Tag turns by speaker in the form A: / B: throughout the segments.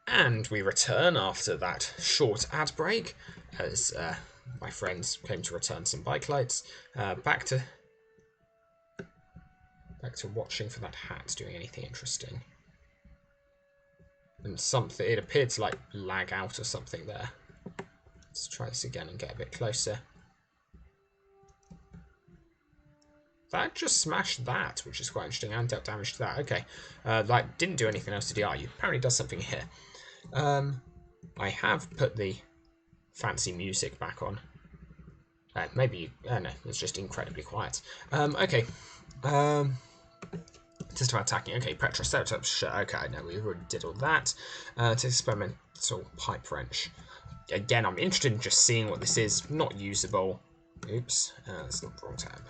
A: And we return after that short ad break, as my friends came to return some bike lights. Back to watching for that hat doing anything interesting. And something, it appeared to like lag out or something there. Let's try this again and get a bit closer. That just smashed that, which is quite interesting, and dealt damage to that. Okay, like didn't do anything else to DRU. Apparently does something here. I have put the fancy music back on. Maybe, no, it's just incredibly quiet. Okay. Just about attacking. Okay, Petroceratops. Sure, okay, no, we already did all that. To experimental pipe wrench. Again, I'm interested in just seeing what this is. Not usable. Oops, that's not the wrong tab.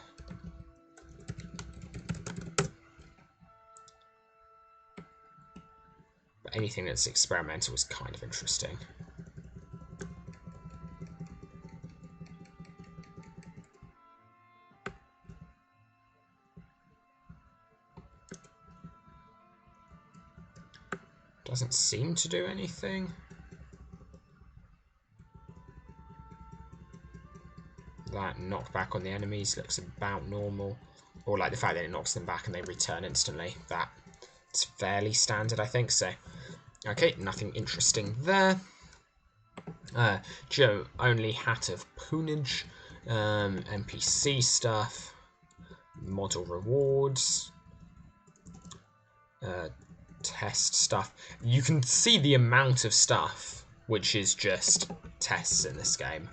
A: But anything that's experimental is kind of interesting. Doesn't seem to do anything. That knockback on the enemies looks about normal. Or like the fact that it knocks them back and they return instantly. That's fairly standard, I think. So, okay, nothing interesting there. Joe, only hat of Poonage. NPC stuff. Model rewards. Test stuff. You can see the amount of stuff, which is just tests in this game.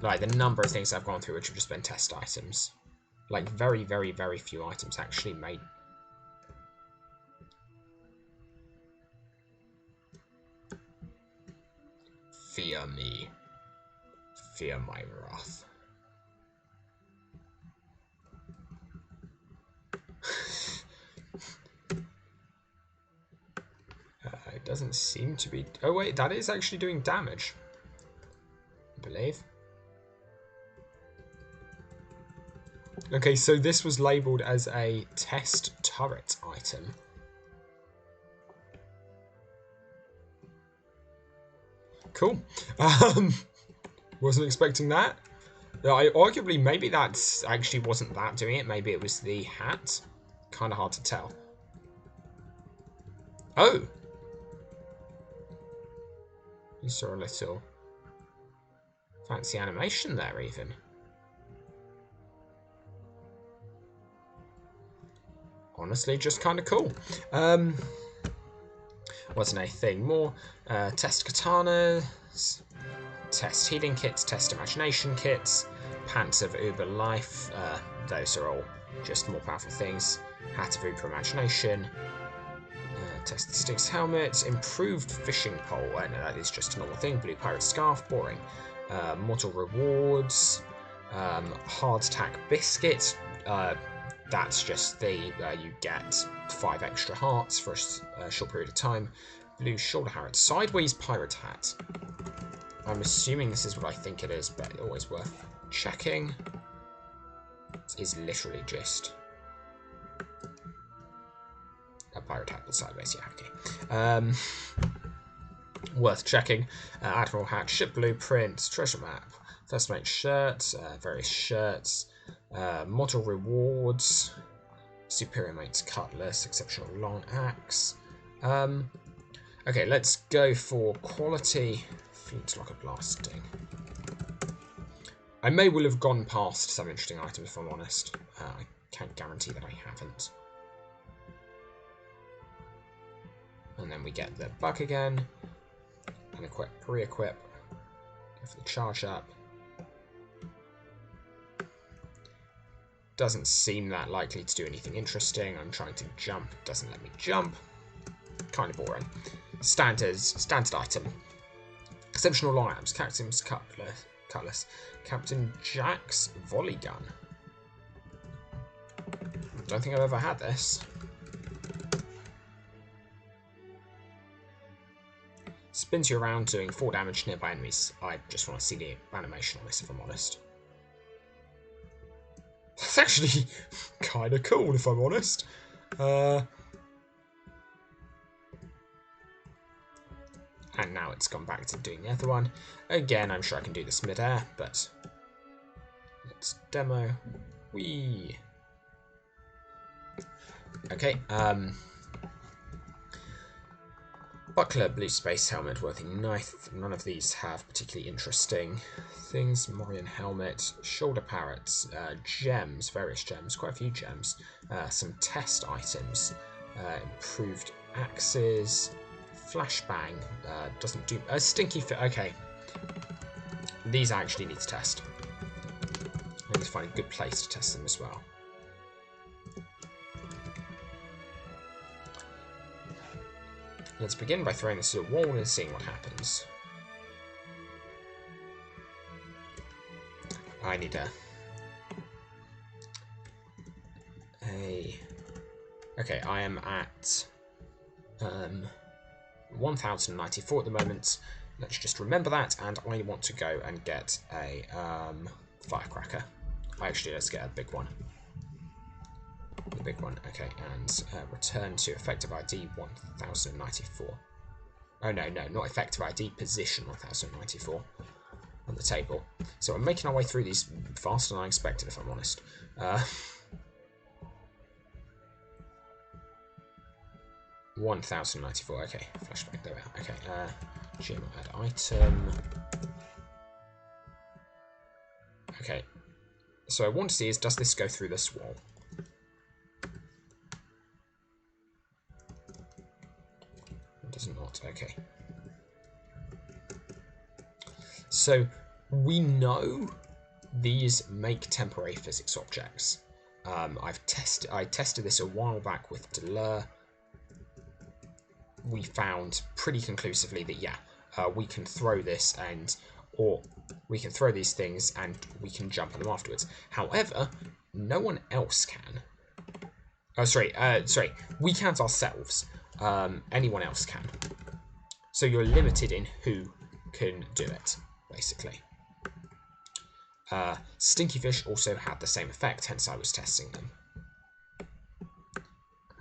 A: Like the number of things I've gone through which have just been test items. Like very, very, very few items actually made. Fear me. Fear my wrath. It doesn't seem to be. Oh wait, that is actually doing damage, I believe. Okay, so this was labelled as a test turret item. Cool. Wasn't expecting that. Arguably, maybe that's actually wasn't that doing it. Maybe it was the hat. Kind of hard to tell. Oh! You saw a little fancy animation there, even. Honestly, just kind of cool. Wasn't anything more. Test katanas, test healing kits, test imagination kits, pants of uber life. Those are all just more powerful things. Hat of uber imagination. Test the Sticks helmet, improved fishing pole. No, that is just a normal thing. Blue pirate scarf, boring. Model rewards. Hard tack biscuit. That's just the you get 5 extra hearts for a short period of time. Blue shoulder hat, sideways pirate hat. I'm assuming this is what I think it is, but always worth checking. It is literally just a pirate hat with sideways. Yeah, okay. Worth checking. Admiral hat, ship blueprint, treasure map, first mate shirt, various shirts. Model rewards, superior mate's cutlass, exceptional long axe. Okay, let's go for quality flintlock blasting. I may well have gone past some interesting items if I'm honest. I can't guarantee that I haven't. And then we get the buck again, and equip, re-equip, go for the charge up. Doesn't seem that likely to do anything interesting. I'm trying to jump, doesn't let me jump. Kind of boring. Standard item. Exceptional long arms. Captain's cutlass. Captain Jack's volley gun. Don't think I've ever had this. Spins you around doing 4 damage to nearby enemies. I just want to see the animation on this if I'm honest. That's actually kind of cool, if I'm honest. And now it's gone back to doing the other one. Again, I'm sure I can do this mid-air, but let's demo. Whee! Okay, buckler, blue space helmet, worthing knife. None of these have particularly interesting things. Morian helmet, shoulder parrots, gems, various gems, quite a few gems. Some test items, improved axes, flashbang, doesn't do... stinky fit, okay. These I actually need to test. I need to find a good place to test them as well. Let's begin by throwing this at a wall and seeing what happens. I need Okay, I am at 1094 at the moment. Let's just remember that, and I want to go and get a firecracker. Actually, let's get a big one. The big one, okay, and return to effective ID 1094. Oh no, not effective ID, position 1094 on the table. So we're making our way through these faster than I expected, if I'm honest. 1094, okay, flashback, there we are. Okay, gem add item. Okay, so I want to see is, does this go through this wall? It does not, okay. So, we know these make temporary physics objects. I tested this a while back with Delur. We found pretty conclusively that yeah, we can throw this or we can throw these things and we can jump on them afterwards. However, no one else can. Oh, sorry, we can't ourselves. Anyone else can. So you're limited in who can do it, basically. Stinky fish also had the same effect, hence I was testing them.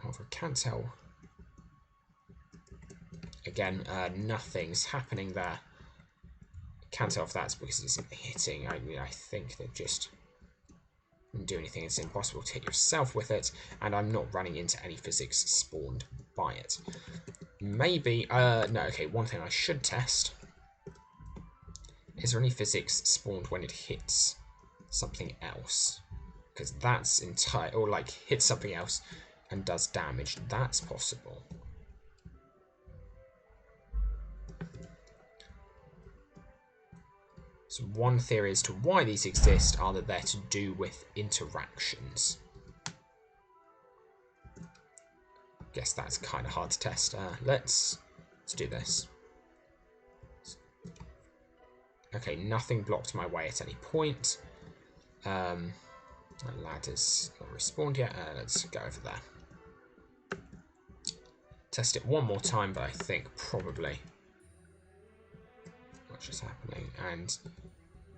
A: However, I can't tell. Again, nothing's happening there. Can't tell if that's because it's hitting. I mean, I think they've just didn't do anything. It's impossible to hit yourself with it, and I'm not running into any physics spawned by it. Maybe, no, okay, one thing I should test. Is there any physics spawned when it hits something else? Because that's or like hits something else and does damage. That's possible. So one theory as to why these exist are that they're to do with interactions. Guess that's kind of hard to test. Let's do this. Okay, nothing blocked my way at any point. The ladder's not respawned yet. Let's go over there. Test it one more time, but I think probably what's just happening, and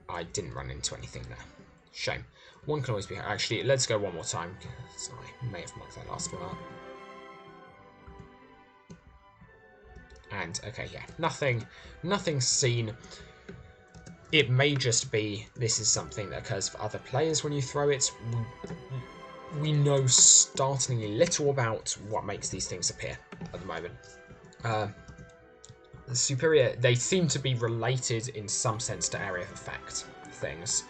A: I didn't run into anything there. Shame. One can always be... Actually, let's go one more time. So I may have marked that last one up. And, okay, yeah, nothing's seen. It may just be this is something that occurs for other players when you throw it. We know startlingly little about what makes these things appear at the moment. The superior, they seem to be related in some sense to area of effect things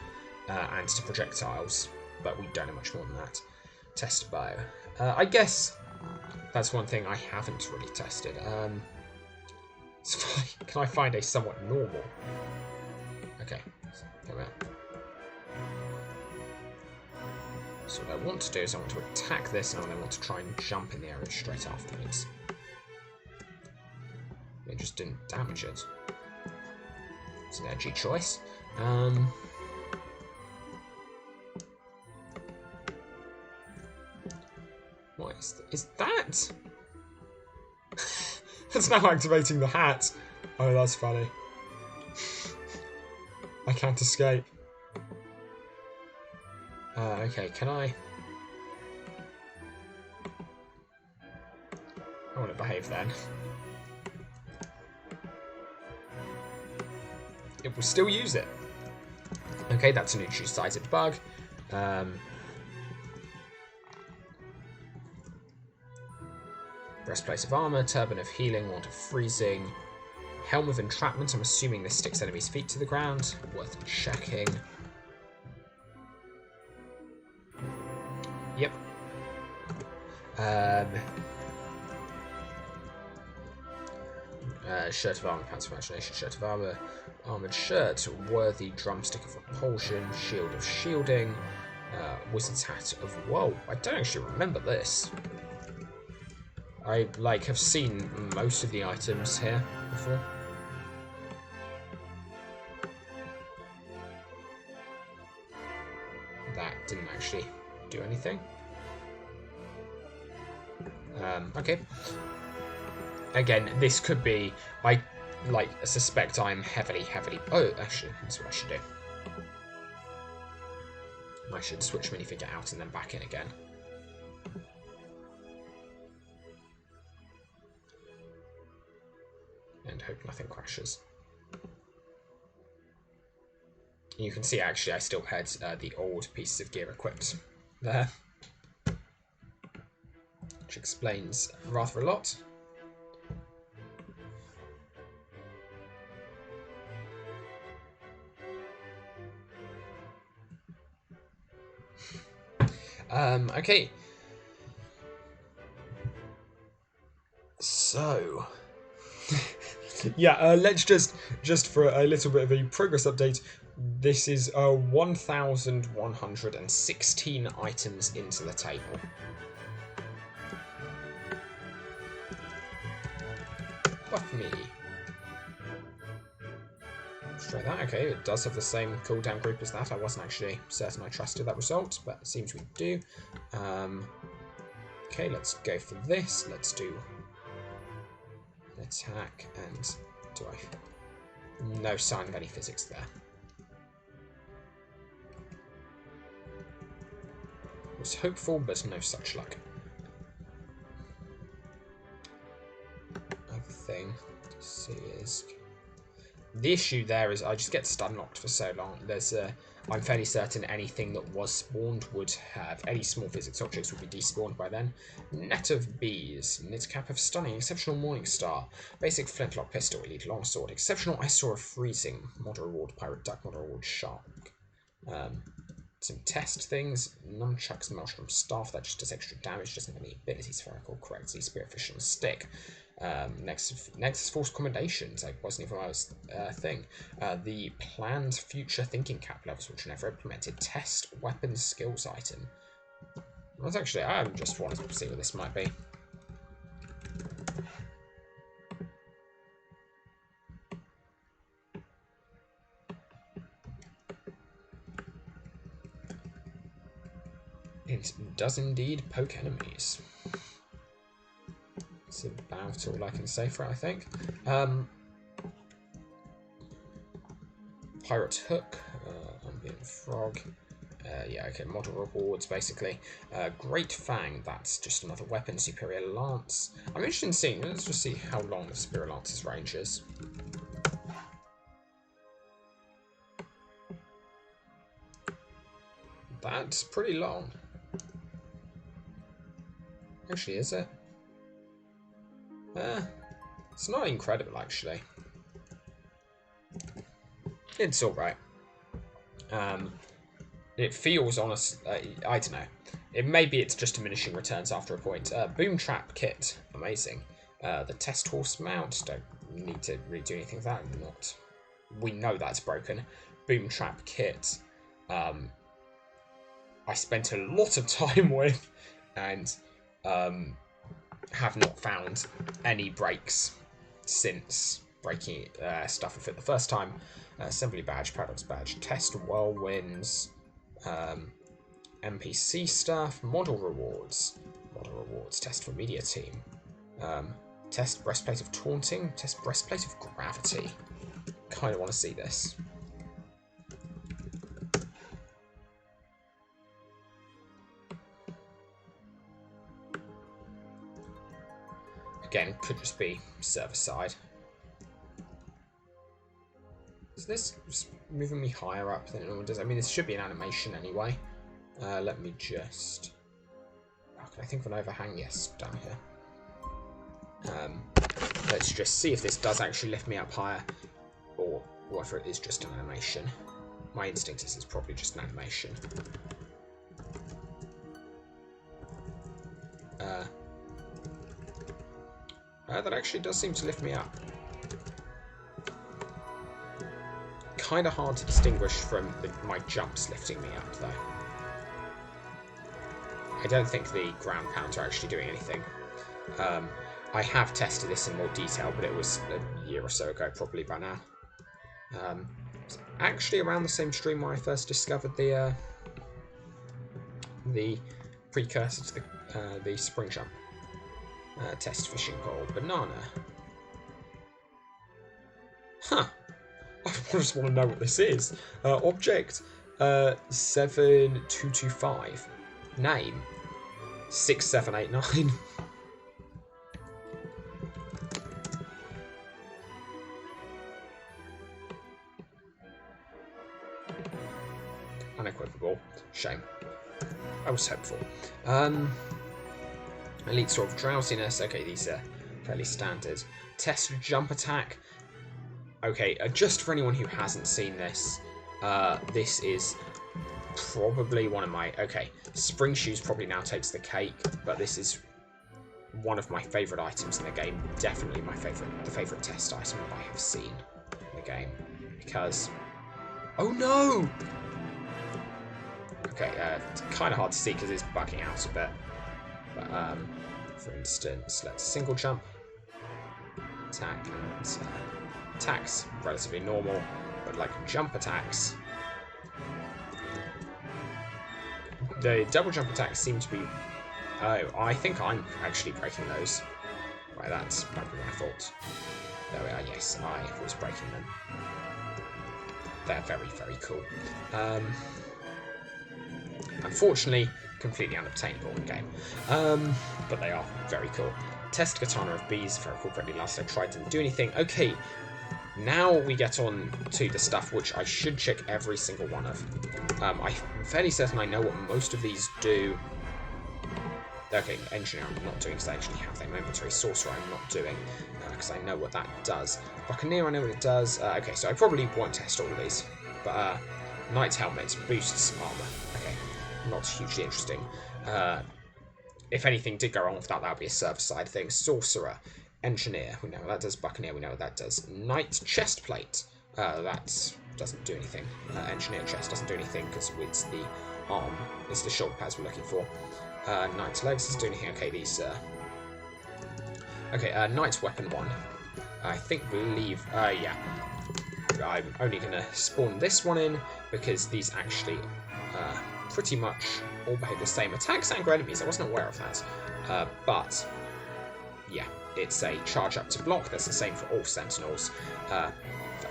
A: and to projectiles, but we don't know much more than that. Test bio. I guess that's one thing I haven't really tested. So can I find a somewhat normal? Okay, come out. So what I want to do is I want to attack this, and I want to try and jump in the area straight afterwards. It just didn't damage it. It's an edgy choice. What is that? That's now activating the hat. Oh, that's funny. I can't escape. Okay, can I want to behave then. it will still use it. Okay, that's a new two-sided bug. Breastplate of armor, turban of healing, wand of freezing, helm of entrapment. I'm assuming this sticks enemies' feet to the ground. Worth checking. Yep. Shirt of armor, pants of imagination, shirt of armor, armored shirt, worthy drumstick of repulsion, shield of shielding, wizard's hat of woe. I don't actually remember this. I have seen most of the items here before. That didn't actually do anything. Okay. Again, this could be. I suspect I'm heavily. Oh, actually, that's what I should do. I should switch minifigure out and then back in again. And hope nothing crashes. You can see, actually, I still had the old pieces of gear equipped there. Which explains rather a lot. Okay. So... yeah, let's just for a little bit of a progress update, this is 1,116 items into the table. Fuck me. Let's try that. Okay, it does have the same cooldown group as that. I wasn't actually certain I trusted that result, but it seems we do. Okay, let's go for this. Let's do attack, and do I... no sign of any physics there. Was hopeful, but no such luck. Other thing to see is... the issue there is I just get stun locked for so long. There's I'm fairly certain anything that was spawned would have, any small physics objects would be despawned by then. Net of bees, knit cap of stunning, exceptional morning star, basic flintlock pistol, elite longsword, exceptional ice sword of freezing, mod reward pirate duck, mod reward shark. Some test things, nunchucks, maelstrom staff, that just does extra damage, doesn't have any abilities, spherical, correctly, spearfish and stick. Next force commendations. I wasn't even my thing. The planned future thinking cap levels, which are never implemented. Test weapon skills item. That's actually, I just wanted to see what this might be. It does indeed poke enemies. That's about all I can say for it, I think. Pirate Hook, Ambient Frog. Yeah, okay, model rewards, basically. Great Fang, that's just another weapon. Superior Lance. I'm interested in seeing, let's just see how long the Superior Lance's range is. That's pretty long. Actually, is it? It's not incredible, actually. It's alright. It feels honest. I don't know. Maybe it's just diminishing returns after a point. Boom trap kit, amazing. The test horse mount, don't need to really do anything with that. Not. We know that's broken. Boom trap kit. I spent a lot of time with, and have not found any breaks since breaking stuff with it the first time. Assembly badge, paradox badge, test whirlwinds, NPC stuff, model rewards, test for media team, test breastplate of taunting, test breastplate of gravity. Kind of want to see this. Again, could just be server side. Is this moving me higher up than it normally does? I mean, this should be an animation anyway. Let me just... Oh, can I think of an overhang? Yes, down here. Let's just see if this does actually lift me up higher, or whether it is just an animation. My instinct is it's probably just an animation. That actually does seem to lift me up. Kind of hard to distinguish from my jumps lifting me up, though. I don't think the ground pounds are actually doing anything. I have tested this in more detail, but it was a year or so ago, probably by now. It's actually around the same stream where I first discovered the precursor to the spring jump. Test fishing pole, banana. Huh. I just want to know what this is. Object 7225. Name 6789. Unequivocal. Shame. I was hopeful. Elite sort of drowsiness. Okay, these are fairly standard. Test jump attack. Okay, just for anyone who hasn't seen this, this is probably one of my... Okay, spring shoes probably now takes the cake, but this is one of my favourite items in the game. Definitely the favourite test item I have seen in the game. Because... Oh no! Okay, it's kind of hard to see because it's bugging out a bit. But, for instance, let's single jump. Attack and... attacks, relatively normal, but like jump attacks. The double jump attacks seem to be... Oh, I think I'm actually breaking those. Right, that's probably my fault. There we are, yes, I was breaking them. They're very, very cool. Unfortunately, completely unobtainable in game. But they are very cool. Test katana of bees, if I recall correctly, last I tried didn't do anything. Okay, now we get on to the stuff which I should check every single one of. I'm fairly certain I know what most of these do. Okay, engineer I'm not doing because I actually have them inventory. Sorcerer I'm not doing because I know what that does. Buccaneer I know what it does. Okay, so I probably won't test all of these. But Knight's Helmet boosts armor. Okay, not hugely interesting. If anything did go wrong with that, that would be a server side thing. Sorcerer. Engineer, we know what that does. Buccaneer, we know what that does. Knight chest plate, that doesn't do anything. Engineer chest doesn't do anything because it's the arm, it's the shoulder pads we're looking for. Knight's legs doesn't do anything. Okay, these. Okay, Knight's weapon 1. I believe. Yeah. I'm only gonna spawn this one in because these actually pretty much all behave the same. Attacks anger enemies. I wasn't aware of that, but yeah. It's a charge up to block. That's the same for all sentinels. For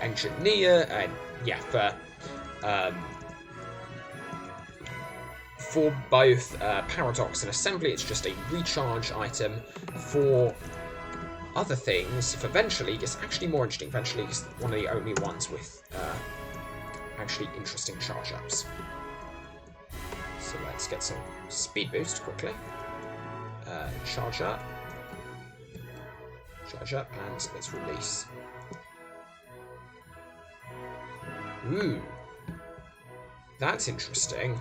A: engineer, and yeah, for both paradox and assembly, it's just a recharge item. For other things, for Venture League, it's actually more interesting. Venture League is one of the only ones with actually interesting charge ups. So let's get some speed boost quickly. Charge up. Charge up, and let's release. Ooh. That's interesting.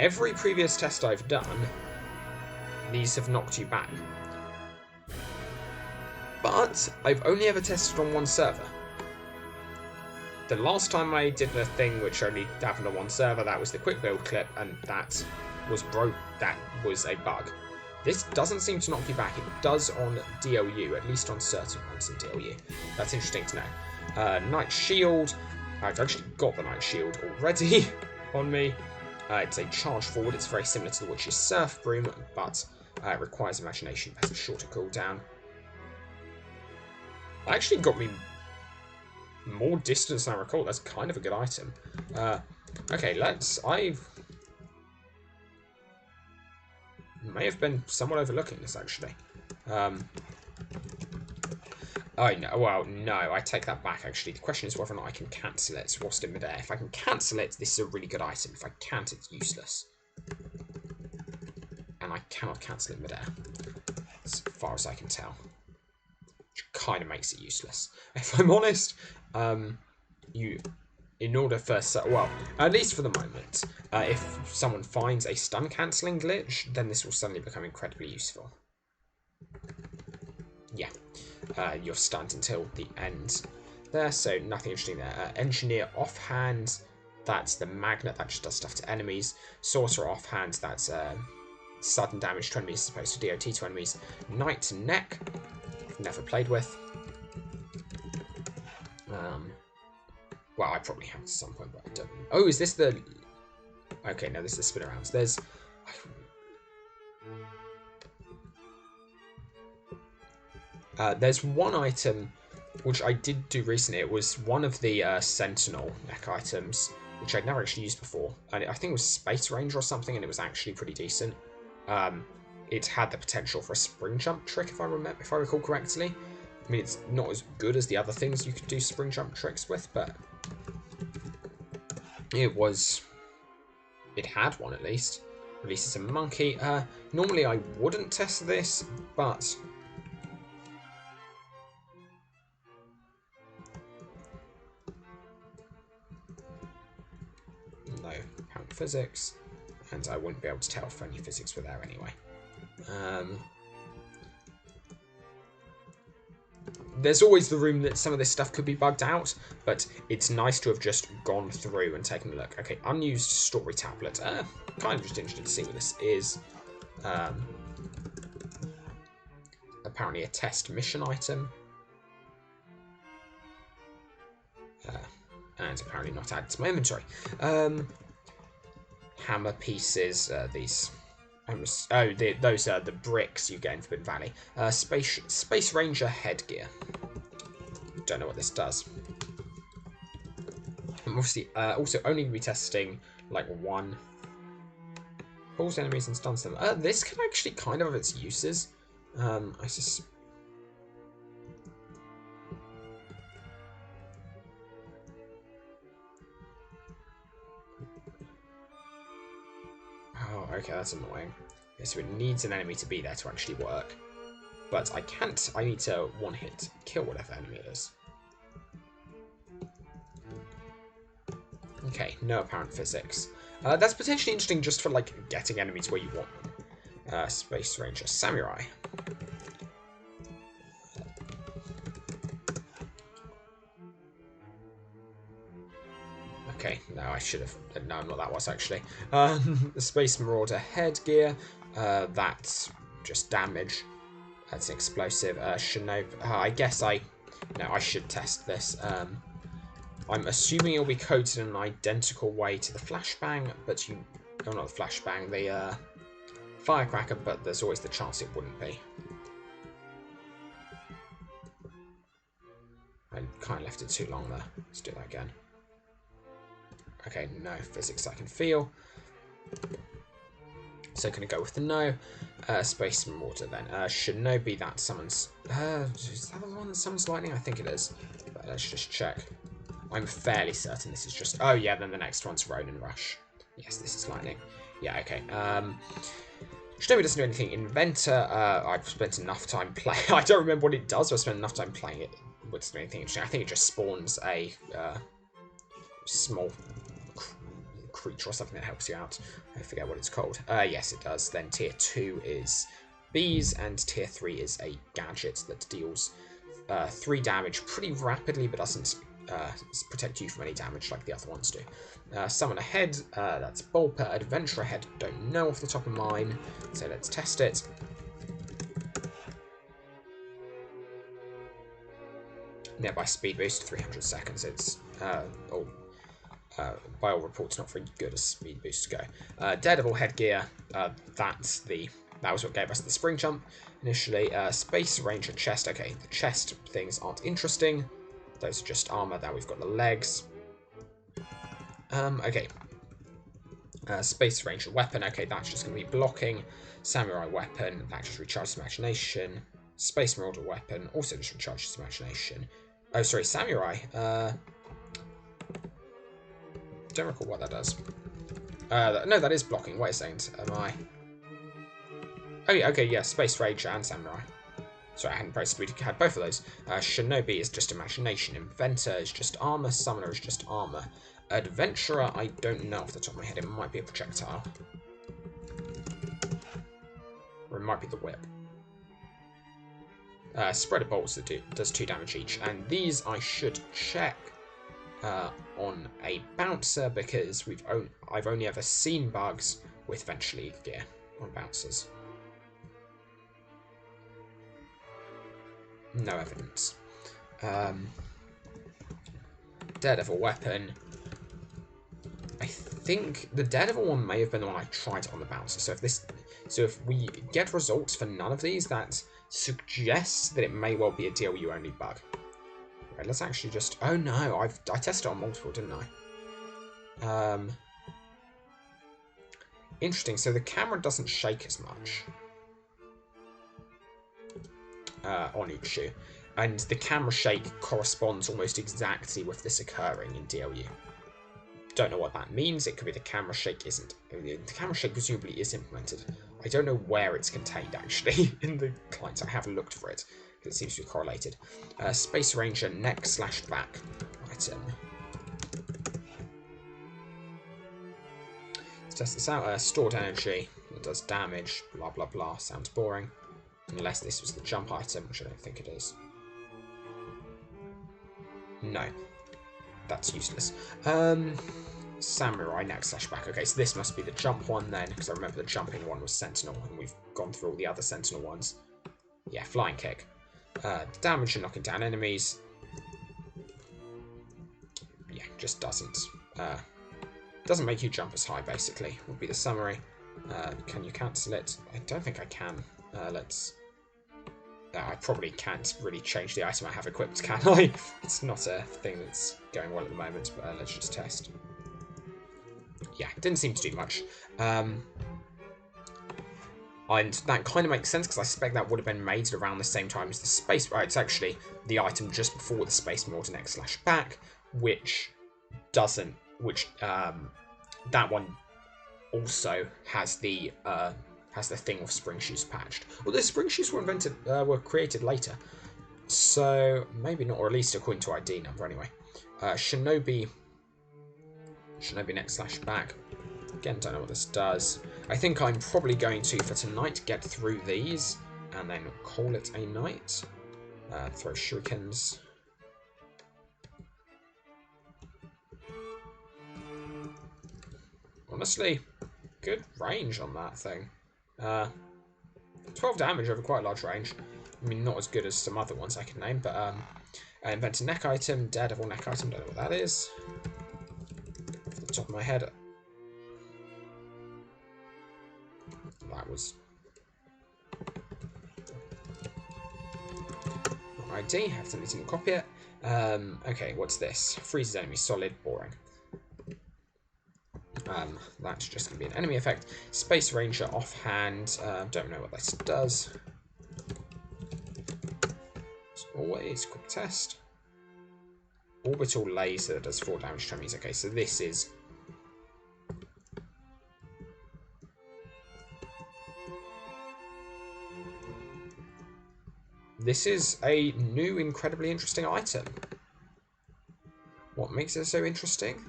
A: Every previous test I've done, these have knocked you back. But I've only ever tested on one server. The last time I did a thing which only happened on one server, that was the quick build clip, and that was that was a bug. This doesn't seem to knock you back. It does on DLU, at least on certain ones in DLU. That's interesting to know. Knight Shield. I've actually got the Knight Shield already on me. It's a charge forward. It's very similar to the Witch's Surf Broom, but it requires imagination. It has a shorter cooldown. That actually got me more distance than I recall. That's kind of a good item. Okay, I may have been somewhat overlooking this, actually. Oh, no. Well, no, I take that back, actually. The question is whether or not I can cancel it whilst in midair. If I can cancel it, this is a really good item. If I can't, it's useless. And I cannot cancel it midair, as far as I can tell. Which kind of makes it useless. If I'm honest, in order for... well, at least for the moment, if someone finds a stun cancelling glitch, then this will suddenly become incredibly useful. Yeah. You're stunned until the end there, so nothing interesting there. Engineer offhand, that's the magnet that just does stuff to enemies. Sorcerer offhand, that's sudden damage to enemies as opposed to DOT to enemies. Knight neck, never played with. Well, I probably have at some point, but I don't. Oh, is this the... Okay, no, this is the spin arounds. There's one item which I did do recently. It was one of the Sentinel neck items, which I'd never actually used before. And I think it was Space Ranger or something, and it was actually pretty decent. It had the potential for a spring jump trick, if I recall correctly. I mean, it's not as good as the other things you could do spring jump tricks with, but it had one at least. Releases a monkey. Normally I wouldn't test this, but no apparent physics, and I wouldn't be able to tell if any physics were there anyway. There's always the room that some of this stuff could be bugged out, but it's nice to have just gone through and taken a look. Okay, unused story tablet. Kind of just interested to see what this is. Apparently a test mission item. And apparently not added to my inventory. Hammer pieces, these... those are the bricks you get in Forbidden Valley. Space Ranger headgear. Don't know what this does. I'm obviously also only be testing like one. Pulls enemies and stuns them. This can actually kind of have its uses. I just... Oh, okay, that's annoying. Okay, so it needs an enemy to be there to actually work. But I can't. I need to one-hit kill whatever enemy it is. Okay, no apparent physics. That's potentially interesting just for, like, getting enemies where you want them. Space Ranger Samurai. Okay, no, I should have... No, not that was, actually. The Space Marauder headgear. That's just damage. That's an explosive. Shinobi... I guess I should test this. I'm assuming it'll be coded in an identical way to the flashbang, but you... Oh, not the flashbang, the firecracker, but there's always the chance it wouldn't be. I kind of left it too long there. Let's do that again. Okay, no physics I can feel. So going to go with the no. Space Marauder then. Shinobi, that summons... is that the one that summons lightning? I think it is. But let's just check. I'm fairly certain this is just... Oh yeah, then the next one's Ronin Rush. Yes, this is lightning. Yeah, okay. Shinobi doesn't do anything. Inventor, I've spent enough time playing... I don't remember what it does, but I've spent enough time playing it. What's doing anything interesting? I think it just spawns a small creature or something that helps you out. I forget what it's called. Yes, it does. Then tier 2 is bees, and tier 3 is a gadget that deals 3 damage pretty rapidly, but doesn't protect you from any damage like the other ones do. Summon a head, that's Bulper. Adventurer head, don't know off the top of mine, so let's test it. Nearby speed boost, 300 seconds. It's by all reports, not very good as speed boosts go. Daredevil headgear, that was what gave us the spring jump initially. Space Ranger chest, okay, the chest things aren't interesting. Those are just armor. Now we've got the legs. Okay. Space Ranger weapon, okay, that's just going to be blocking. Samurai weapon, that just recharges imagination. Space Marauder weapon, also just recharges imagination. Oh, sorry, Samurai. Don't recall what that does. No, that is blocking. Wait a second. Am I? Oh yeah, okay, yeah. Space Ranger and Samurai. Sorry, I hadn't pressed. We had both of those. Shinobi is just imagination. Inventor is just armor. Summoner is just armor. Adventurer, I don't know off the top of my head. It might be a projectile. Or it might be the whip. Spreader bolts that does 2 damage each. And these I should check on a bouncer because I've only ever seen bugs with Venture League gear on bouncers. No evidence. Daredevil weapon. I think the Daredevil one may have been the one I tried on the bouncer. So if we get results for none of these, that suggests that it may well be a DLU only bug. Right, let's actually just. Oh no, I tested it on multiple, didn't I? Interesting. So the camera doesn't shake as much on each shoe, and the camera shake corresponds almost exactly with this occurring in DLU. Don't know what that means. It could be the camera shake isn't. The camera shake presumably is implemented. I don't know where it's contained actually in the clients. I haven't looked for it because it seems to be correlated. Space Ranger neck/back item. Let's test this out. Stored energy. It does damage. Blah blah blah. Sounds boring. Unless this was the jump item, which I don't think it is. No. That's useless. Samurai neck/back. Okay, so this must be the jump one then, because I remember the jumping one was Sentinel, and we've gone through all the other Sentinel ones. Yeah, flying kick. Damage and knocking down enemies. Yeah, just doesn't make you jump as high, basically, would be the summary. Can you cancel it? I don't think I can. I probably can't really change the item I have equipped, can I? It's not a thing that's going well at the moment, but let's just test. Yeah, didn't seem to do much. And that kind of makes sense, because I suspect that would have been made around the same time as the Space... Right, it's actually the item just before the Space Marauder neck/back, which doesn't... that one also has the thing of spring shoes patched. Well, the spring shoes were created later, so maybe not, or at least according to ID number anyway. Shinobi neck/back. Again, don't know what this does. I think I'm probably going to, for tonight, get through these and then call it a night. Throw shurikens. Honestly, good range on that thing. 12 damage over quite a large range. I mean, not as good as some other ones I can name, but Inventor neck item, Daredevil neck item, don't know what that is. Off the top of my head, that was ID. Accidentally didn't copy it. Okay, what's this? Freezes enemy solid, boring. That's just going to be an enemy effect. Space Ranger offhand. Don't know what this does. As always, quick test. Orbital Laser does 4 damage to enemies. Okay, so this is... This is a new, incredibly interesting item. What makes it so interesting?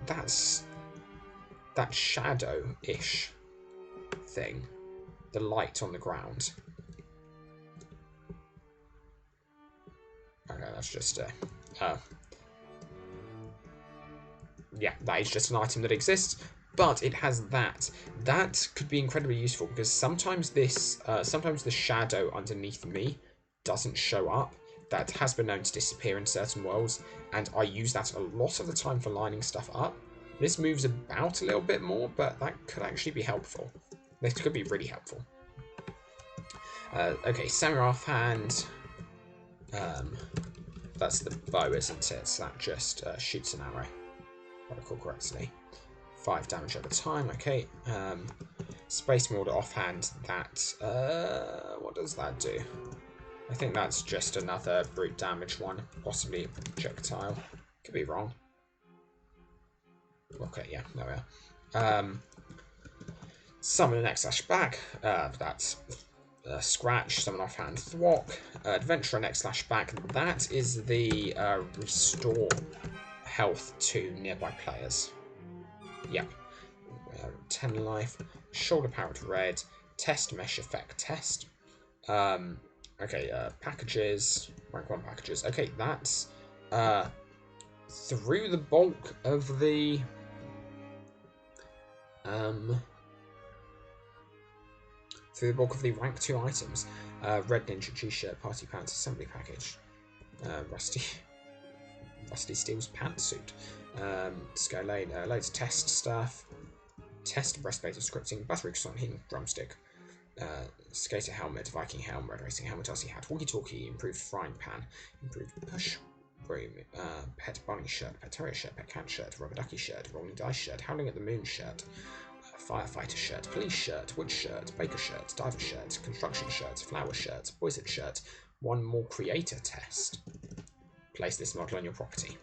A: That's that shadow-ish thing. The light on the ground. Okay, that's just yeah, that is just an item that exists, but it has that. That could be incredibly useful because sometimes sometimes the shadow underneath me doesn't show up. That has been known to disappear in certain worlds, and I use that a lot of the time for lining stuff up. This moves about a little bit more, but that could actually be helpful. This could be really helpful. Okay, Samurai offhand. That's the bow, isn't it? So that just shoots an arrow, if I recall correctly. 5 damage at a time. Okay. Space Marauder offhand. That what does that do? I think that's just another brute damage one, possibly a projectile. Could be wrong. Okay, yeah, there we are. Summon an X-Slash back. That's Scratch. Summon offhand Thwack. Adventurer and X-Slash back. That is the restore health to nearby players. Yep. 10 life. Shoulder powered red. Test mesh effect test. Okay, packages. Rank 1 packages. Okay, that's through the bulk of the rank 2 items. Red Ninja G-shirt, party pants, assembly package. Rusty Steel's pantsuit. Skylane, loads of test stuff. Test breastplate of scripting, battery croissant, healing drumstick. Skater helmet, Viking helmet, red racing helmet, RC hat, walkie-talkie, improved frying pan, improved push, broom, pet bunny shirt, pet terrier shirt, pet cat shirt, rubber ducky shirt, rolling dice shirt, howling at the moon shirt, firefighter shirt, police shirt, wood shirt, baker shirt, diver shirt, construction shirt, flower shirt, wizard shirt. One more creator test. Place this model on your property.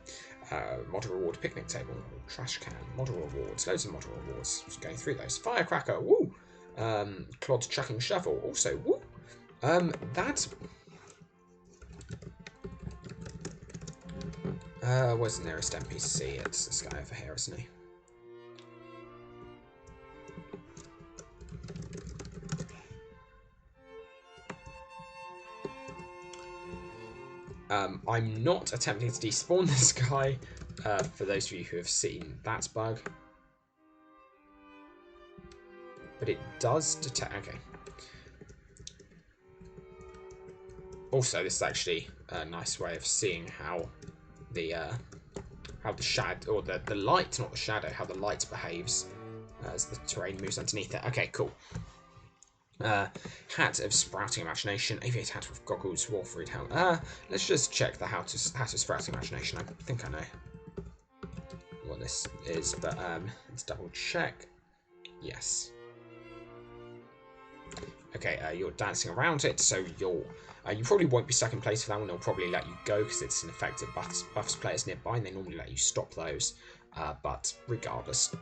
A: Model reward, picnic table, trash can, model rewards, loads of model rewards. Just going through those. Firecracker, woo! Clod chucking shovel, also woo! That. Where's the nearest NPC? It's this guy over here, isn't he? I'm not attempting to despawn this guy, for those of you who have seen that bug. But it does detect... Okay. Also, this is actually a nice way of seeing how the shadow, or the light, not the shadow, how the light behaves as the terrain moves underneath it. Okay, cool. Hat of Sprouting Imagination, aviator hat with goggles, Wolfreed helmet. Let's just check the hat of Sprouting Imagination. I think I know what this is, but let's double check. Yes. Okay, you're dancing around it, so you probably won't be stuck in place for that one. They'll probably let you go because it's an effect that buffs players nearby, and they normally let you stop those. But regardless,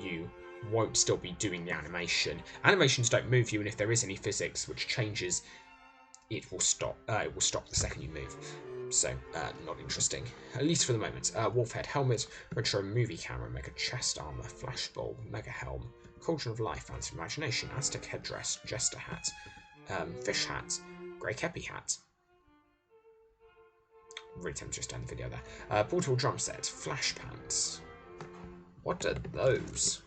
A: you won't still be doing the animation. Animations don't move you, and if there is any physics which changes, it will stop. It will stop the second you move. So, not interesting, at least for the moment. Wolf head helmet, retro movie camera, mega chest armor, flashbulb, mega helm, cauldron of life, fancy imagination, Aztec headdress, jester hat, fish hat, grey kepi hat. Really tempted to just end the video there. Portable drum set, flash pants. What are those?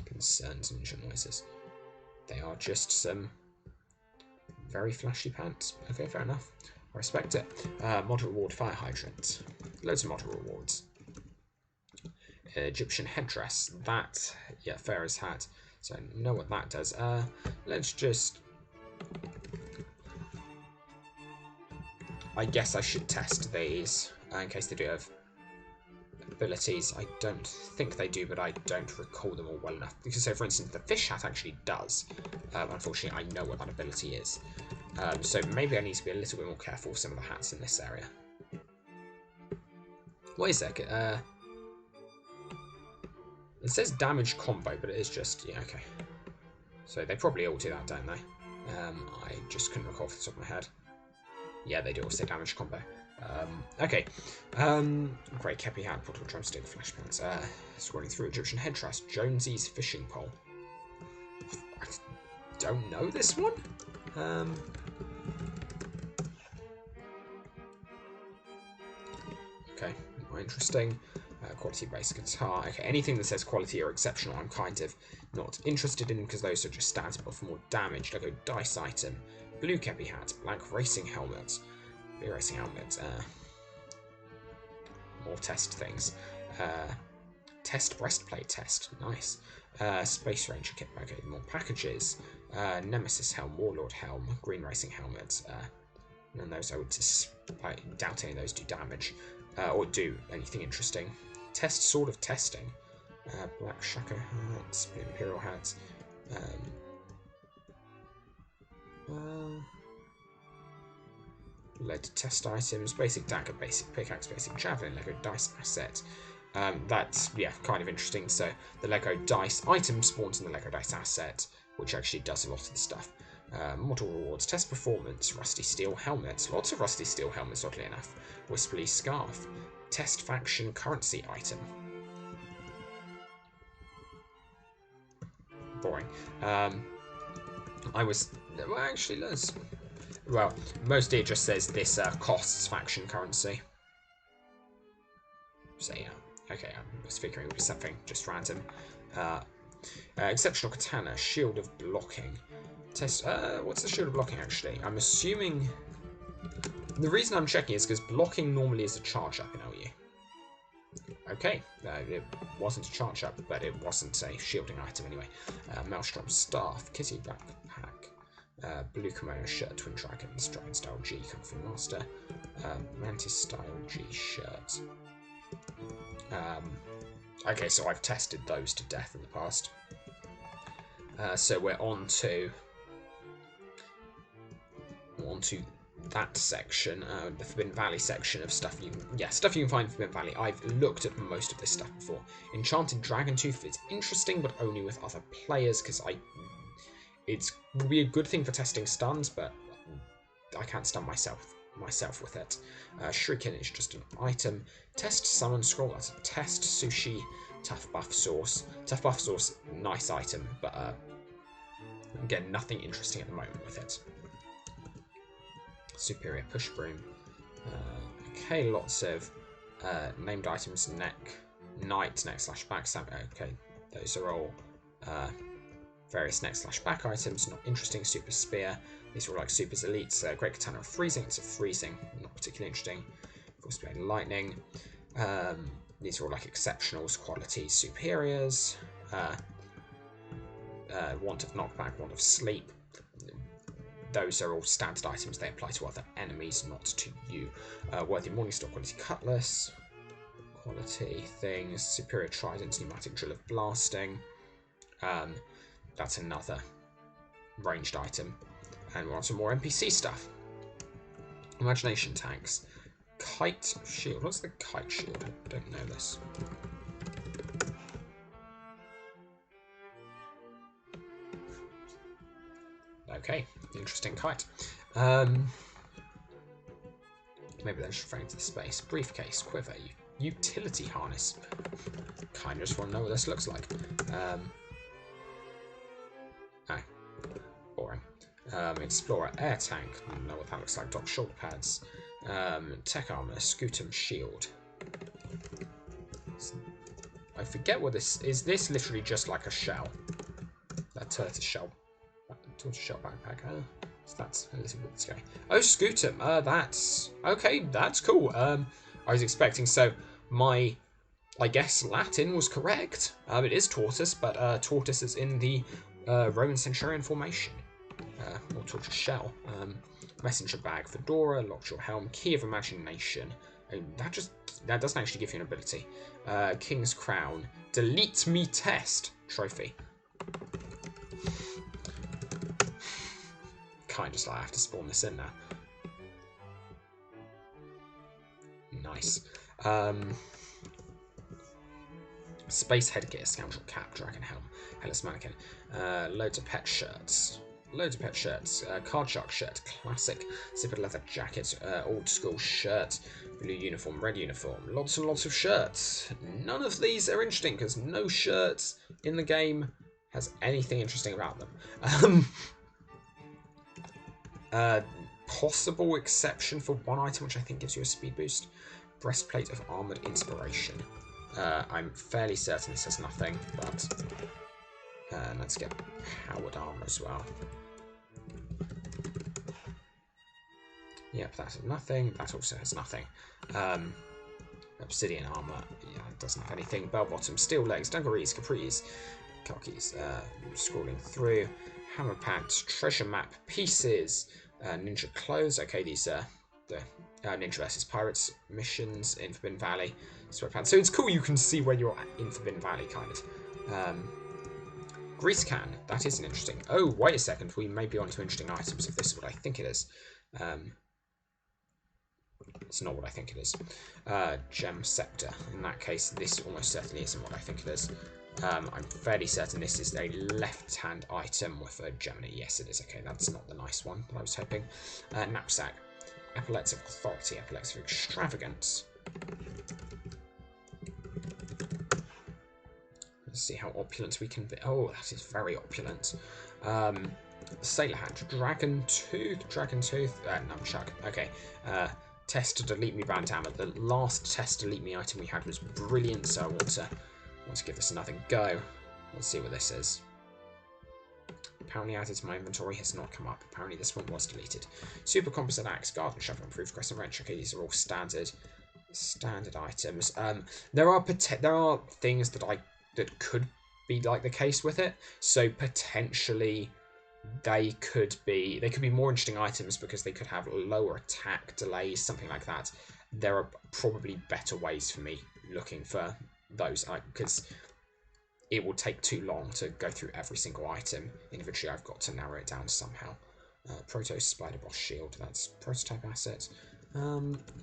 A: Concerns ninja noises. They are just some very flashy pants. Okay, fair enough. I respect it. Model reward, fire hydrant. Loads of model rewards. Egyptian headdress. That, yeah, Pharaoh's hat. So I know what that does. Let's just... I guess I should test these in case they do have abilities. I don't think they do, but I don't recall them all well enough. Because, so for instance, the fish hat actually does. Unfortunately, I know what that ability is. So maybe I need to be a little bit more careful with some of the hats in this area. What is that? It says damage combo, but it is just... Yeah, okay. So they probably all do that, don't they? I just couldn't recall off the top of my head. Yeah, they do all say damage combo. Okay. Great kepi hat, portable drumstick, flash pants. Scrolling through Egyptian headdress, Jonesy's fishing pole. I don't know this one. Okay, more interesting. Quality based guitar. Okay, anything that says quality or exceptional, I'm kind of not interested in because those are just stats, but for more damage, Lego dice item, blue kepi hat, black racing helmet, blue racing helmet. More test things. Test breastplate test. Nice. Space Ranger kit. Okay, more packages. Nemesis helm, Warlord helm, green racing helmet. And those I would just, I doubt any of those do damage or do anything interesting. Test Sword of Testing. Black Shaka hats, Imperial hats. Lead test items, basic dagger, basic pickaxe, basic javelin, Lego dice asset. That's, yeah, kind of interesting. So the Lego dice item spawns in the Lego dice asset, which actually does a lot of the stuff. Model rewards, test performance, rusty steel helmets, lots of rusty steel helmets, oddly enough. Wisply scarf, test faction currency item. Boring. Well, actually, let's. Well, mostly it just says this costs faction currency. So yeah, okay, I was figuring it would be something just random. Exceptional katana, shield of blocking. Test. What's the shield of blocking actually? I'm assuming. The reason I'm checking is because blocking normally is a charge up in OU. Okay, it wasn't a charge up, but it wasn't a shielding item anyway. Maelstrom staff, kitty backpack, blue kimono shirt, twin dragons, dragon style G, kung fu master, mantis style G shirt. Okay, so I've tested those to death in the past. So we're on to that section, the Forbidden Valley section of stuff you can find in Forbidden Valley. I've looked at most of this stuff before. Enchanted Dragon Tooth is interesting, but only with other players, because it would be a good thing for testing stuns, but I can't stun myself with it. Shuriken is just an item. Test Summon Scroll, that's a test. Sushi, Tough Buff Sauce. Tough Buff Sauce, nice item, but again, nothing interesting at the moment with it. Superior Push Broom. Okay, lots of named items. Knight, neck / back. Okay, those are all various neck / back items. Not interesting. Super Spear. These are all like Super's Elites. Great Katana of Freezing. It's a freezing. Not particularly interesting. Force Blade Lightning. These are all like exceptionals, qualities, superiors. Want of Knockback, Want of Sleep. Those are all standard items. They apply to other enemies, not to you. Worthy Morningstar quality cutlass. Quality things. Superior tridents, pneumatic drill of blasting. That's another ranged item. And we're on some more NPC stuff. Imagination tanks. Kite Shield. What's the Kite Shield? I don't know this. Okay, interesting kite. Maybe they're just referring to the space. Briefcase, quiver, utility harness. Kind of just want to know what this looks like. Boring. Explorer, air tank. I don't know what that looks like. Dock shoulder pads. Tech armor, Scutum shield. I forget what this is. This literally just like a shell. A tortoise shell. Tortoiseshell backpack, so that's a little bit scary. Oh, Scutum, that's okay, that's cool. I was expecting, so my, I guess Latin was correct. It is tortoise, but tortoise is in the Roman centurion formation, or tortoise shell. Messenger bag, fedora, lockjaw helm, key of imagination. That doesn't actually give you an ability. King's crown, delete me test trophy. Kind of just like I have to spawn this in now. Nice. Space headgear, scoundrel cap, dragon helm, hellas mannequin. Loads of pet shirts. Card shark shirt, classic. Zippered leather jacket, old school shirt, blue uniform, red uniform. Lots and lots of shirts. None of these are interesting because no shirts in the game has anything interesting about them. Possible exception for one item, which I think gives you a speed boost. Breastplate of Armored Inspiration. I'm fairly certain this has nothing, but let's get Powered Armor as well. Yep, that has nothing. That also has nothing. Obsidian Armor, yeah, it doesn't have anything. Bell bottom, steel legs, dungarees, capris, khakis. Scrolling through. Hammer pants, treasure map, pieces. Ninja clothes. Okay, these are the Ninja vs Pirates missions in Forbidden Valley. sweatpants. So it's cool you can see where you're in Forbidden Valley, kind of. Grease can. That is an interesting... Oh, wait a second. We may be onto interesting items if this is what I think it is. It's not what I think it is. Gem Scepter. In that case, this almost certainly isn't what I think it is. I'm fairly certain this is a left-hand item with a gem in it. Yes, it is. Okay, that's not the nice one that I was hoping. Knapsack. Epaulets of Authority. Epaulets of Extravagance. Let's see how opulent we can be. Oh, that is very opulent. Sailor Hat. Dragon Tooth. Nunchuck. Okay. Test to delete me bandana. The last test to delete me item we had was brilliant, so I want to give this another go. Let's see what this is. Apparently added to my inventory, has not come up. Apparently this one was deleted. Super Composite Axe, Garden Shovel, Improved Crescent Wrench. Okay, these are all standard items. There are things that could be like the case with it. So potentially they could be more interesting items because they could have lower attack delays, something like that. There are probably better ways for me looking for those, because it will take too long to go through every single item individually. I've got to narrow it down somehow. Proto Spider Boss Shield, that's prototype assets.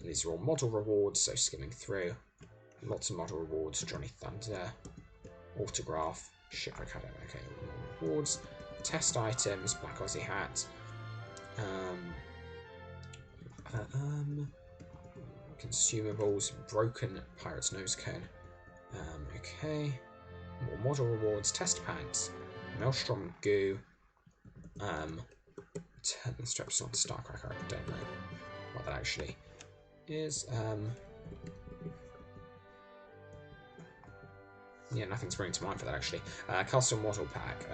A: These are all model rewards, so skimming through. Lots of model rewards. Johnny Thunder, Autograph, Shipwreck Shadow. Okay, rewards. Test items, Black Aussie Hat. Consumables, Broken Pirate's Nose Cone. Okay. More model rewards, Test Pants, Maelstrom Goo. Straps on Starcracker, I don't know what that actually is. Yeah, nothing's bringing to mind for that actually. Custom Model Pack.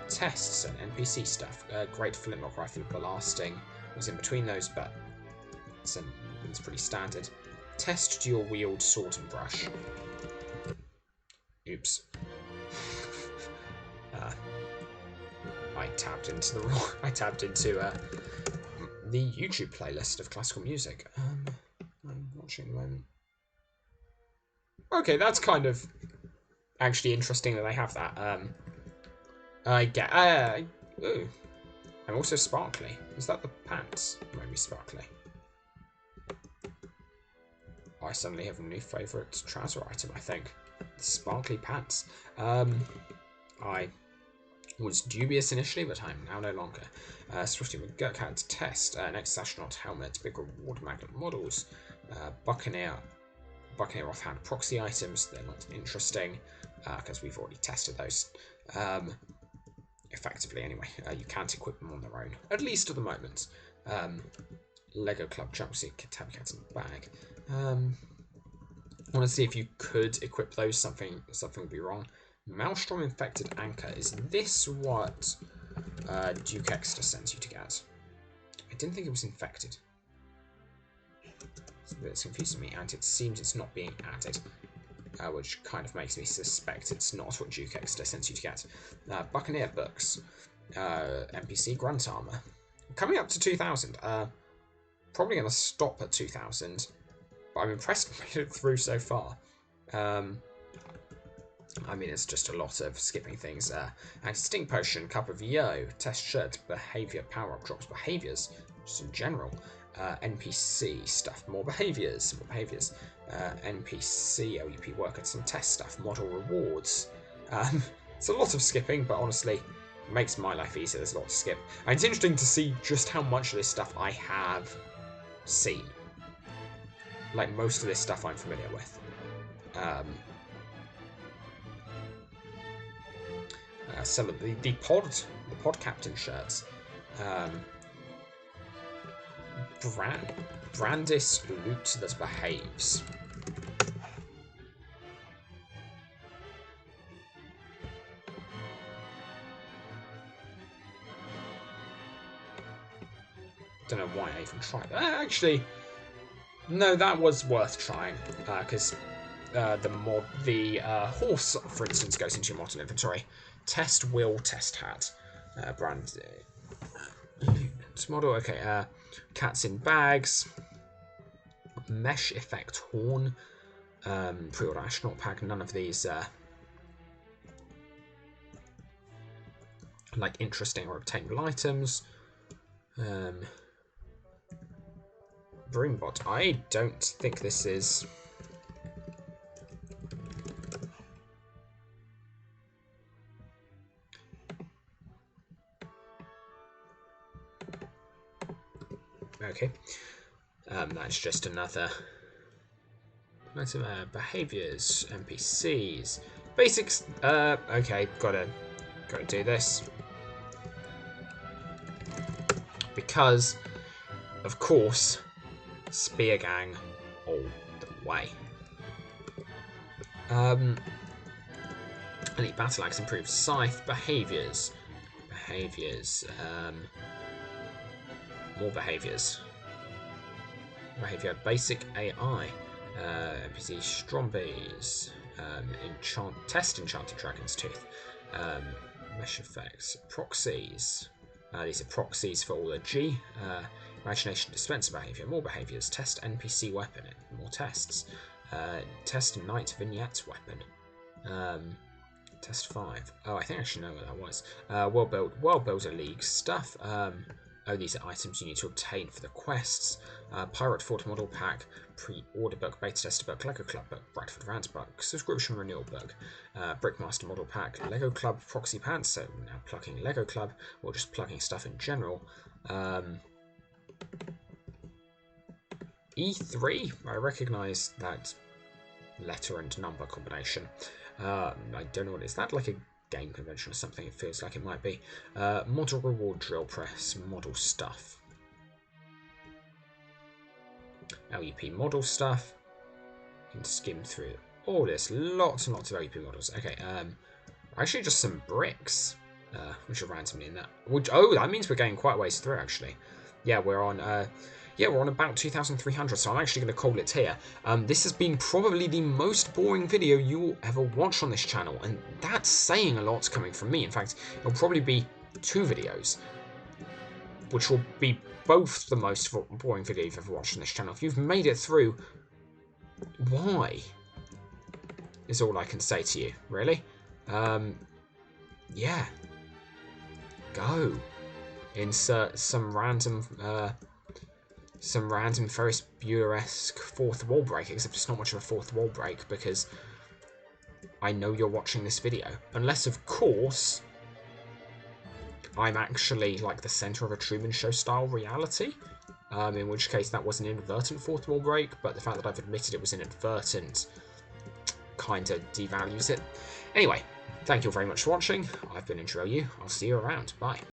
A: Tests and NPC stuff. Great Flintlock Rifle Blasting was in between those, but it's pretty standard. Test Dual Wield Sword and Brush. Oops. I tapped into the YouTube playlist of classical music. I'm watching at the moment. Okay, that's kind of actually interesting that they have that. I get. Ooh. I'm also sparkly. Is that the pants? Maybe sparkly. I suddenly have a new favourite trouser item, I think. Sparkly pants. I was dubious initially, but I'm now no longer. Swifty McGurkhat's Test. Next Astronaut Helmet. Big Reward Magnet Models. Buccaneer offhand proxy items. They're not interesting because we've already tested those. Effectively, anyway. You can't equip them on their own, at least at the moment. Lego Club Jumpsuit, Tabby Cats in the Bag. I want to see if you could equip those. Something would be wrong. Maelstrom Infected Anchor. Is this what Duke Exeter sends you to get? I didn't think it was infected. It's confusing me, and it seems it's not being added, which kind of makes me suspect it's not what Duke Exeter sends you to get. Buccaneer Books. NPC Grunt Armor. Coming up to 2,000. Probably going to stop at 2,000. But I'm impressed I made it through so far. I mean, it's just a lot of skipping things. Anti-Stink Potion, Cup of Yo, Test Shirt, Behavior, Power-Up Drops, Behaviors, just in general. NPC stuff, more behaviors. NPC, OUP Worker, some test stuff, Model Rewards. It's a lot of skipping, but honestly, it makes my life easier. There's a lot to skip. And it's interesting to see just how much of this stuff I have seen. Like, most of this stuff I'm familiar with. Some of the pod captain shirts. Brandis Loot That Behaves. Don't know why I even tried that. Actually, no, that was worth trying because the horse, for instance, goes into your model inventory. Test Will Test Hat. Brand model. Okay. Cats in Bags. Mesh Effect Horn. Pre-order astronaut pack. None of these like interesting or obtainable items. Broom bot. I don't think this is. Okay. That's just another. Behaviors, NPCs, basics. Okay, gotta do this because, of course, Spear Gang all the way. Elite Battle Axe improves Scythe. Behaviors. More behaviors. Behavior basic AI. NPC Strombies. Test Enchanted Dragon's Tooth. Mesh effects. Proxies. These are proxies for all the G. Imagination Dispenser behavior. More behaviors. Test NPC weapon. More tests. Test Knight Vignettes weapon. Test 5. Oh, I think I actually know what that was. World Builder League stuff. Oh, these are items you need to obtain for the quests. Pirate Fort Model Pack, Pre-Order Book, Beta Tester Book, Lego Club Book, Bradford Rants Book, Subscription Renewal Book, Brickmaster Model Pack, Lego Club Proxy Pants, so now plugging Lego Club, or just plugging stuff in general. E3, I recognise that letter and number combination. I don't know what is that, like a game convention or something? It feels like it might be. Model Reward Drill Press, model stuff. LEP model stuff. You can skim through all this. Lots and lots of LEP models. Okay, actually just some bricks, which are randomly in that. Which, oh, that means we're getting quite a ways through, actually. Yeah, we're on about 2,300, so I'm actually going to call it here. This has been probably the most boring video you will ever watch on this channel, and that's saying a lot coming from me. In fact, it'll probably be 2 videos, which will be both the most boring video you've ever watched on this channel. If you've made it through, why? Is all I can say to you, really. Yeah. Go. Insert some random Ferris Bueller-esque fourth wall break, except it's not much of a fourth wall break because I know you're watching this video. Unless, of course, I'm actually like the center of a Truman Show style reality, in which case that was an inadvertent fourth wall break, but the fact that I've admitted it was inadvertent kind of devalues it. Anyway, thank you very much for watching. I've been Intro You. I'll see you around. Bye.